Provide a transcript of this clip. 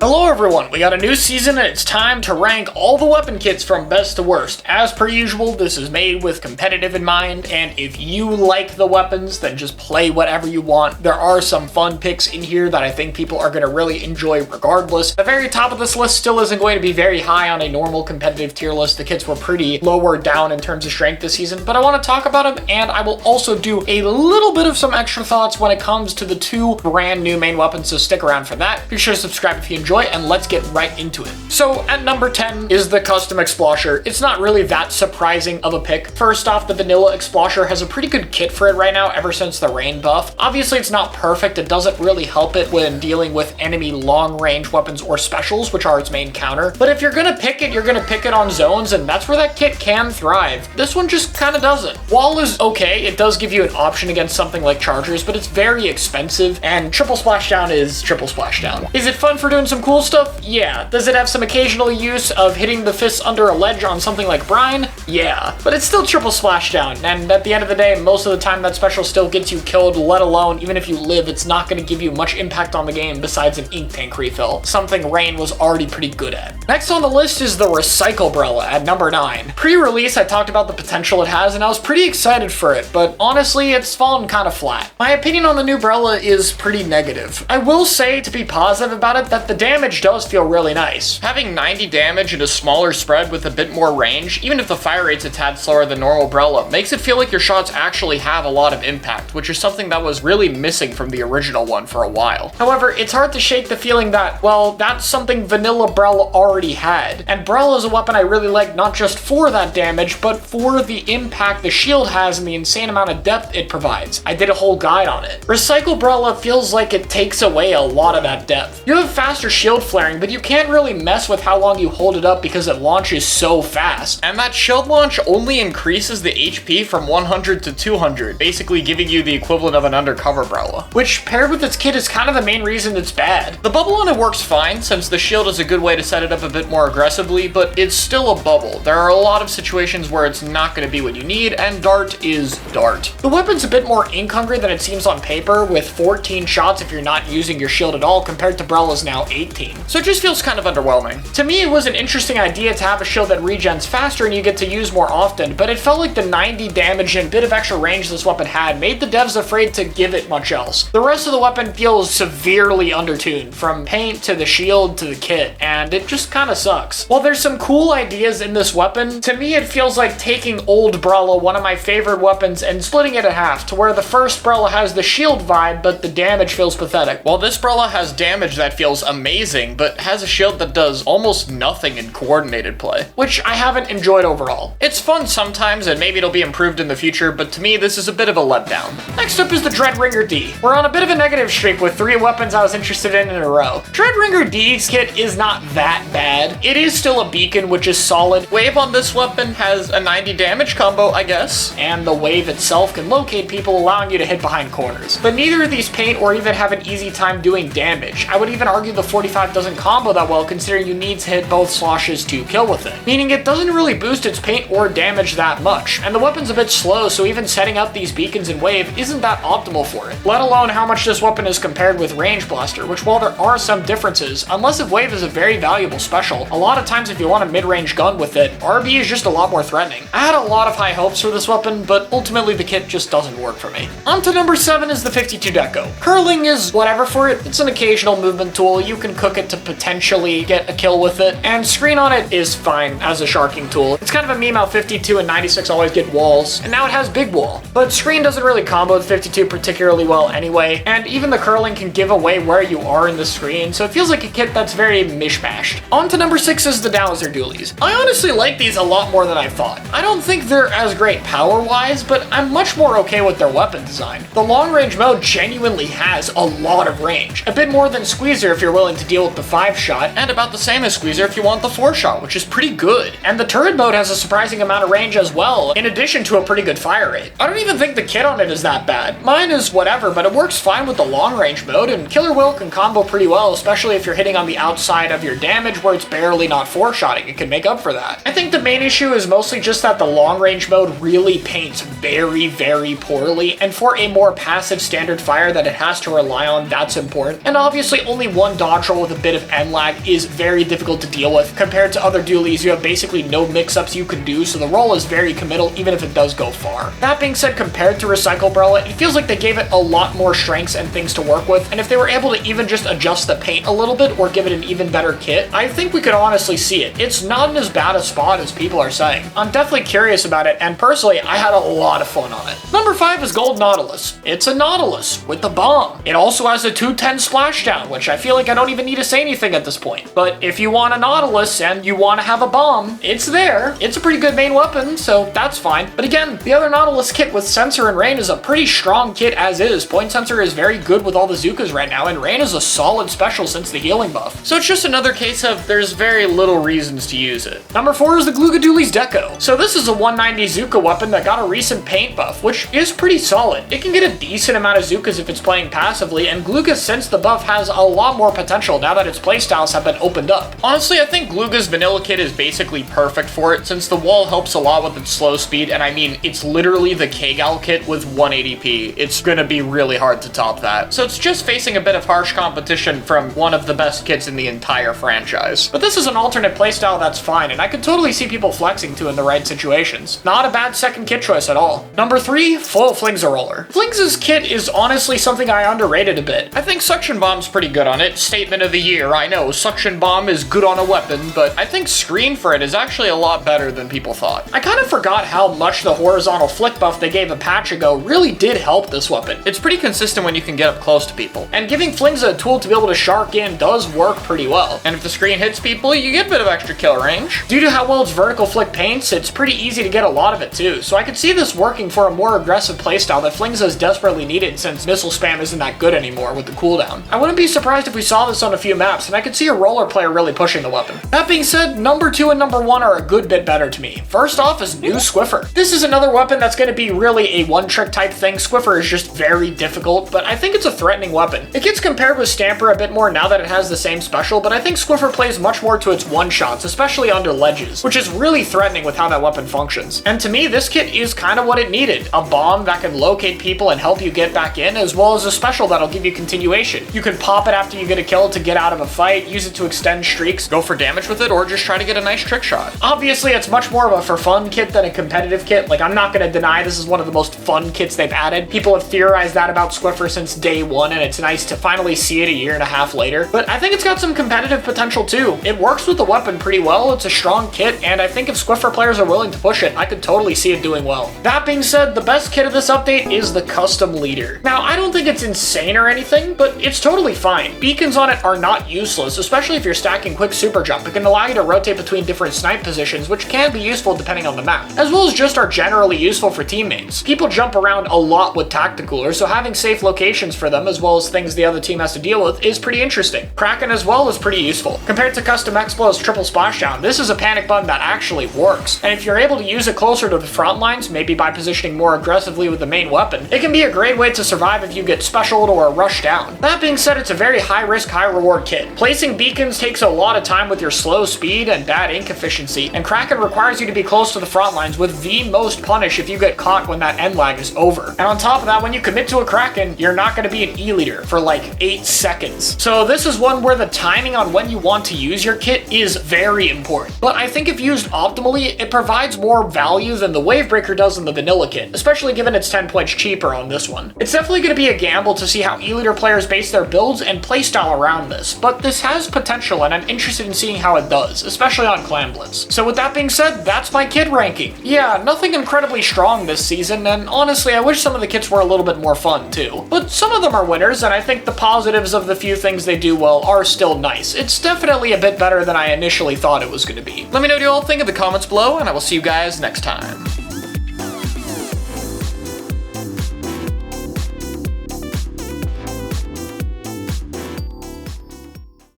Hello everyone, we got a new season and it's time to rank all the weapon kits from best to worst. As per usual, this is made with competitive in mind, and if you like the weapons, then just play whatever you want. There are some fun picks in here that I think people are going to really enjoy regardless. The very top of this list still isn't going to be very high on a normal competitive tier list. The kits were pretty lower down in terms of strength this season, but I want to talk about them, and I will also do a little bit of some extra thoughts when it comes to the two brand new main weapons, so stick around for that. Be sure to subscribe if you enjoy, and let's get right into it. So at number 10 is the custom Explosher. It's not really that surprising of a pick. First off, the vanilla Explosher has a pretty good kit for it right now ever since the rain buff. Obviously it's not perfect, it doesn't really help it when dealing with enemy long range weapons or specials, which are its main counter. But if you're gonna pick it, you're gonna pick it on zones, and that's where that kit can thrive. This one just kind of doesn't. Wall is okay, it does give you an option against something like chargers, but it's very expensive, and triple splashdown is triple splashdown. Is it fun for doing some cool stuff? Yeah. Does it have some occasional use of hitting the fists under a ledge on something like brine? Yeah. But it's still triple splashdown, and at the end of the day, most of the time that special still gets you killed, let alone even if you live, it's not going to give you much impact on the game besides an ink tank refill, something Rain was already pretty good at. Next on the list is the Recycle Brella at number 9. Pre-release, I talked about the potential it has, and I was pretty excited for it, but honestly, it's fallen kind of flat. My opinion on the new Brella is pretty negative. I will say, to be positive about it, that the damage does feel really nice. Having 90 damage and a smaller spread with a bit more range, even if the fire rate's a tad slower than normal Brella, makes it feel like your shots actually have a lot of impact, which is something that was really missing from the original one for a while. However, it's hard to shake the feeling that, well, that's something vanilla Brella already had. And Brella is a weapon I really like not just for that damage, but for the impact the shield has and the insane amount of depth it provides. I did a whole guide on it. Recycle Brella feels like it takes away a lot of that depth. You have faster shield flaring, but you can't really mess with how long you hold it up because it launches so fast. And that shield launch only increases the HP from 100 to 200, basically giving you the equivalent of an undercover Brella, which paired with its kit is kind of the main reason it's bad. The bubble on it works fine since the shield is a good way to set it up a bit more aggressively, but it's still a bubble. There are a lot of situations where it's not going to be what you need, and dart is dart. The weapon's a bit more ink hungry than it seems on paper, with 14 shots if you're not using your shield at all compared to Brella's now 18. So it just feels kind of underwhelming. To me, it was an interesting idea to have a shield that regens faster and you get to use more often, but it felt like the 90 damage and bit of extra range this weapon had made the devs afraid to give it much else. The rest of the weapon feels severely undertuned, from paint to the shield to the kit, and it just kind of sucks. While there's some cool ideas in this weapon, to me it feels like taking old Brella, one of my favorite weapons, and splitting it in half, to where the first Brella has the shield vibe, but the damage feels pathetic. While this Brella has damage that feels amazing, but has a shield that does almost nothing in coordinated play, which I haven't enjoyed overall. It's fun sometimes, and maybe it'll be improved in the future, but to me this is a bit of a letdown. Next up is the Dreadringer D. We're on a bit of a negative streak with 3 weapons I was interested in a row. Dreadringer D's kit is not that bad. It is still a beacon, which is solid. Wave on this weapon has a 90 damage combo, I guess, and the wave itself can locate people, allowing you to hit behind corners. But neither of these paint or even have an easy time doing damage. I would even argue the 45 doesn't combo that well, considering you need to hit both sloshes to kill with it, meaning it doesn't really boost its paint or damage that much, and the weapon's a bit slow, so even setting up these beacons in wave isn't that optimal for it, let alone how much this weapon is compared with Range Blaster, which while there are some differences, unless if wave is a very valuable special, a lot of times if you want a mid-range gun with it, RB is just a lot more threatening. I had a lot of high hopes for this weapon, but ultimately the kit just doesn't work for me. On to number 7 is the 52 Deco. Curling is whatever for it. It's an occasional movement tool. You can cook it to potentially get a kill with it, and screen on it is fine as a sharking tool. It's kind of a meme how 52 and 96 always get walls, and now it has big wall. But screen doesn't really combo with 52 particularly well anyway, and even the curling can give away where you are in the screen, so it feels like a kit that's very mishmashed. On to number 6 is the Dowser Dualies. I honestly like these a lot more than I thought. I don't think they're as great power-wise, but I'm much more okay with their weapon design. The long-range mode genuinely has a lot of range, a bit more than Squeezer if you're willing to deal with the 5-shot, and about the same as Squeezer if you want the 4-shot, which is pretty good. And the turret mode has a surprising amount of range as well, in addition to a pretty good fire rate. I don't even think the kit on it is that bad. Mine is whatever, but it works fine with the long-range mode, and Killer Will can combo pretty well, especially if you're hitting on the outside of your damage where it's barely not 4-shotting. It can make up for that. I think the main issue is mostly just that the long-range mode really paints very, very poorly, and for a more passive standard fire that it has to rely on, that's important. And obviously only one dodge special with a bit of end lag is very difficult to deal with. Compared to other dualies, you have basically no mix-ups you can do, so the roll is very committal even if it does go far. That being said, compared to Recycle Umbrella, it feels like they gave it a lot more strengths and things to work with, and if they were able to even just adjust the paint a little bit or give it an even better kit, I think we could honestly see it. It's not in as bad a spot as people are saying. I'm definitely curious about it, and personally, I had a lot of fun on it. Number 5 is Gold Nautilus. It's a Nautilus with the bomb. It also has a 210 splashdown, which I feel like I don't even need to say anything at this point. But if you want a Nautilus and you want to have a bomb, it's there. It's a pretty good main weapon, so that's fine. But again, the other Nautilus kit with Sensor and Rain is a pretty strong kit as is. Point Sensor is very good with all the Zookas right now, and Rain is a solid special since the healing buff. So it's just another case of there's very little reasons to use it. Number 4 is the Glugadooli's Deco. So this is a 190 Zooka weapon that got a recent paint buff, which is pretty solid. It can get a decent amount of Zookas if it's playing passively, and Gluga since the buff has a lot more potential now that its playstyles have been opened up. Honestly, I think Gluga's vanilla kit is basically perfect for it since the wall helps a lot with its slow speed, and I mean, it's literally the K-Gal kit with 180p. It's gonna be really hard to top that. So it's just facing a bit of harsh competition from one of the best kits in the entire franchise. But this is an alternate playstyle that's fine, and I could totally see people flexing to in the right situations. Not a bad second kit choice at all. Number 3, full Flingza Roller. Flingza's kit is honestly something I underrated a bit. I think Suction Bomb's pretty good on it. Statement of the year, I know, Suction Bomb is good on a weapon, but I think Screen for it is actually a lot better than people thought. I kind of forgot how much the horizontal flick buff they gave a patch ago really did help this weapon. It's pretty consistent when you can get up close to people. And giving Flingza a tool to be able to shark in does work pretty well. And if the screen hits people, you get a bit of extra kill range. Due to how well its vertical flick paints, it's pretty easy to get a lot of it too. So I could see this working for a more aggressive playstyle that Flingza is desperately needed since missile spam isn't that good anymore with the cooldown. I wouldn't be surprised if we saw this on a few maps, and I could see a roller player really pushing the weapon. That being said, number 2 and number 1 are a good bit better to me. First off is New Squiffer. This is another weapon that's going to be really a one-trick type thing. Squiffer is just very difficult, but I think it's a threatening weapon. It gets compared with Stamper a bit more now that it has the same special, but I think Squiffer plays much more to its one-shots, especially under ledges, which is really threatening with how that weapon functions. And to me, this kit is kind of what it needed. A bomb that can locate people and help you get back in, as well as a special that'll give you continuation. You can pop it after you get a kill to get out of a fight, use it to extend streaks, go for damage with it, or just try to get a nice trick shot. Obviously, it's much more of a for fun kit than a competitive kit. Like, I'm not going to deny this is one of the most fun kits they've added. People have theorized that about Squiffer since day one, and it's nice to finally see it a year and a half later. But I think it's got some competitive potential too. It works with the weapon pretty well, it's a strong kit, and I think if Squiffer players are willing to push it, I could totally see it doing well. That being said, the best kit of this update is the Custom Leader. Now, I don't think it's insane or anything, but it's totally fine. Beacons on it are not useless, especially if you're stacking quick super jump. It can allow you to rotate between different snipe positions, which can be useful depending on the map, as well as just are generally useful for teammates. People jump around a lot with Tacticoolers, so having safe locations for them, as well as things the other team has to deal with, is pretty interesting. Kraken as well is pretty useful. Compared to Custom Explod's triple splashdown, this is a panic button that actually works, and if you're able to use it closer to the front lines, maybe by positioning more aggressively with the main weapon, it can be a great way to survive if you get specialed or rushed down. That being said, it's a very high risk, high reward kit. Placing beacons takes a lot of time with your slow speed and bad ink efficiency, and Kraken requires you to be close to the front lines with the most punish if you get caught when that end lag is over. And on top of that, when you commit to a Kraken, you're not going to be an E-leader for like 8 seconds. So this is one where the timing on when you want to use your kit is very important. But I think if used optimally, it provides more value than the Wavebreaker does in the vanilla kit, especially given it's 10 points cheaper on this one. It's definitely going to be a gamble to see how E-leader players base their builds and playstyle around this, but this has potential and I'm interested in seeing how it does, especially on Clan Blitz. So with that being said, that's my kit ranking. Yeah, nothing incredibly strong this season, and honestly, I wish some of the kits were a little bit more fun too. But some of them are winners, and I think the positives of the few things they do well are still nice. It's definitely a bit better than I initially thought it was going to be. Let me know what you all think in the comments below, and I will see you guys next time.